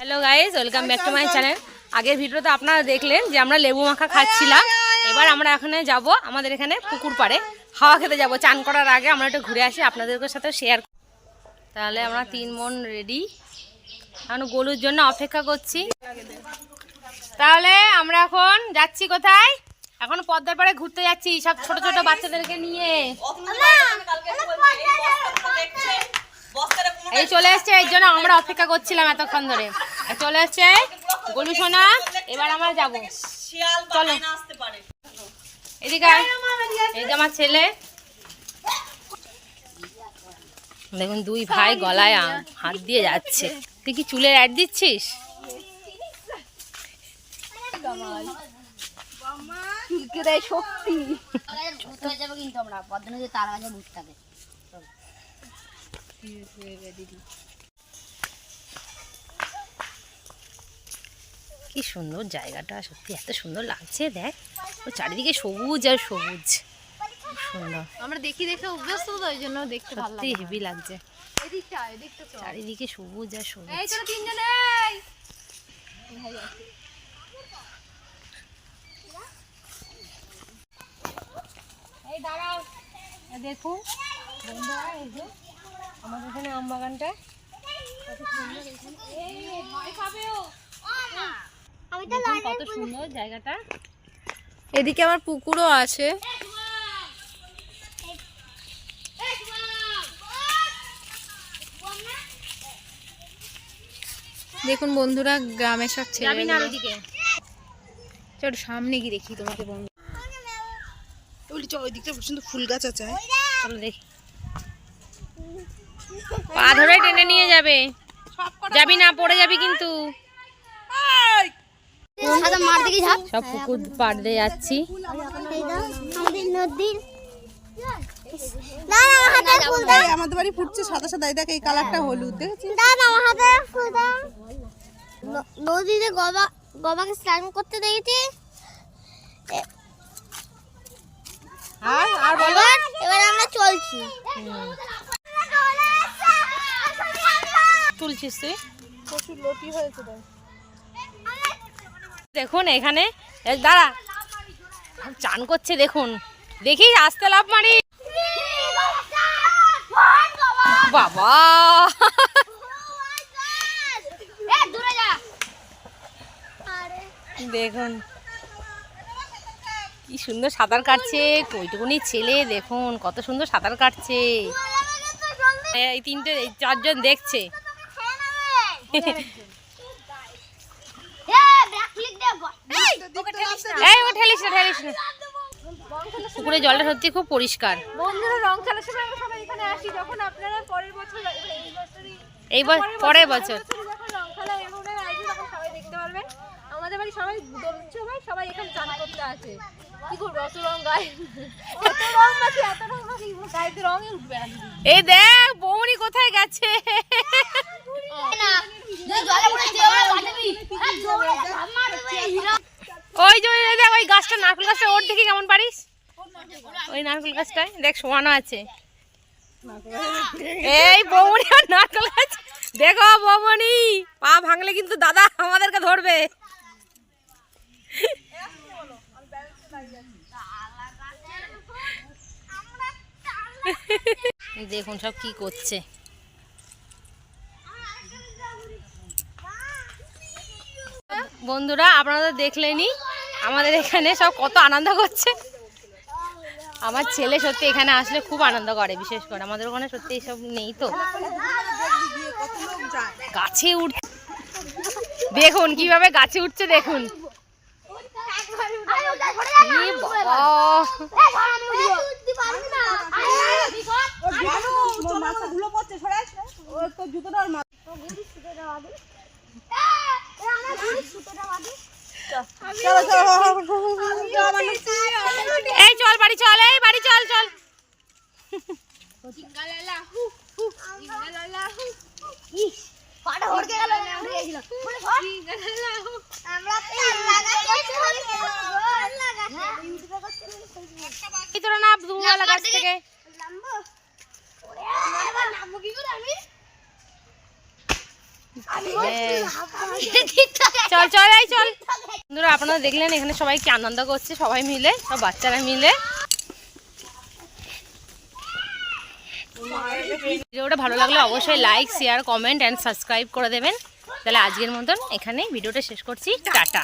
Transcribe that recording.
Hello guys, welcome back to my channel. আগের ভিডিওতে আপনারা দেখলেন যে আমরা লেবু মাখা খাচ্ছিলাম। এবার আমরা এখানে যাব, আমাদের এখানে পুকুর পাড়ে হাওয়া খেতে যাব। চান করার আগে আমরা একটু ঘুরে আসি, আপনাদের সাথে শেয়ার। তাহলে আমরা 3 মন রেডি, এখন গলুর জন্য অপেক্ষা করছি। তাহলে আমরা এখন যাচ্ছি কোথায়? এখন পদ্মার পাড়ে ঘুরতে যাচ্ছি সব ছোট ছোট বাচ্চাদেরকে নিয়ে। এই চলে এসছে, এই জন্য আমরা অপেক্ষা করছিলাম এতক্ষণ ধরে। চলে এসছে গোলু সোনা, এবার আমরা যাবো। চলো এদিকে, এই যে আমার ছেলে। দেখুন দুই ভাই গলায় হাত দিয়ে যাচ্ছে। তুই কি চুলের অ্যাড দিচ্ছিস? কি সুন্দর জায়গাটা, সত্যি এত সুন্দর লাগছে। দেখ ও চারিদিকে সবুজ আর সবুজ, সুন্দর। আমরা দেখি দেখে অভ্যস্ত তো, ওই জন্য দেখতে ভালো লাগে। সত্যি হেভি লাগছে, এদিকটা এদিকটা তো চারিদিকে সবুজ আর সবুজ। এই চলো তিনজন, এই দাঁড়াও, দেখুন বন্ধুরা, এই যে আমাদের এখানে আম বাগানটা কত সুন্দর। কত সুন্দর জায়গাটা। এদিকে আমার পুকুরও আছে। দেখুন বন্ধুরা, গ্রামের সব ছেলে। চলো সামনে গিয়ে দেখি তোমাকে বন্ধু। ওই দিকটা সুন্দর ফুল গাছ আছে, চলো দেখি। পা ধরে টেনে নিয়ে যাবে, যাবি না, পড়ে যাবি কিন্তু। সব পুকুর পাড় দিয়ে যাচ্ছি। আমাদের বাড়ি ফুটছে সাদা সাদা, দেখ এই কালারটা হলুদ, দেখেছিস? নদীতে গবাকে স্নান করতে দেখেছি। আর বলো, এবার আমরা চলছি। তুলছিস তুই? প্রচুর লতি হয়েছে। দেখুন এখানে দাঁড়া, চান করছে দেখুন, দেখি আস্তে লাফ মারি। বাবা দেখুন কি সুন্দর সাঁতার কাটছে, কইটুকুনি ছেলে দেখুন কত সুন্দর সাঁতার কাটছে। এই তিনটে, এই চারজন দেখছে। এই ও ঠেলিস না, ঠেলিস না। পুকুরে জলটা সত্যি খুব পরিষ্কার। বন্ধুরা রং খেলার সময় আমরা সবাই এখানে আসি, যখন আপনারা পরের বছর পরের বছর যখন রং খেলা এভাবে আসবে তখন সবাই দেখতে পারবেন। আমাদের বাড়ি সবাই সবাই এখানে চান করতে আসে। কি করবো, অত রং গায়ে, এত রং মাখি গায়ে রঙই উঠবে না। এই দেখ বৌমনি কোথায় গেছে। ওই যে দেখ ওই গাছটা, নারকেল গাছটা, ওর দেখি কেমন পারিস। ওই নারকেল গাছটায় দেখ শোয়ানো আছে। এই বৌমনি আর নারকেল গাছ দেখো, বৌমনি পা ভাঙলে কিন্তু দাদা আমাদেরকে ধরবে। দেখুন সব কি করছে। বন্ধুরা আপনারা দেখলেনি আমাদের এখানে সব কত আনন্দ করছে। আমার ছেলে সত্যি এখানে আসলে খুব আনন্দ করে, বিশেষ করে আমাদের ওখানে সত্যি এইসব নেই তো। গাছে উঠছে দেখুন, কিভাবে গাছে উঠছে দেখুন। এই চল বাড়ি চল, এই বাড়ি চল চল। তোরা না দুবেলা গাছ থেকে চল চল এই চল। বন্ধুরা আপনারা দেখলেন এখানে সবাই কি আনন্দ করছে, সবাই মিলে, সব বাচ্চারা মিলে। ভিডিওটা ভালো লাগলে অবশ্যই like, share, comment and subscribe করে দেবেন। তাহলে আজকের মতন এখানেই ভিডিওটা শেষ করছি। টাটা।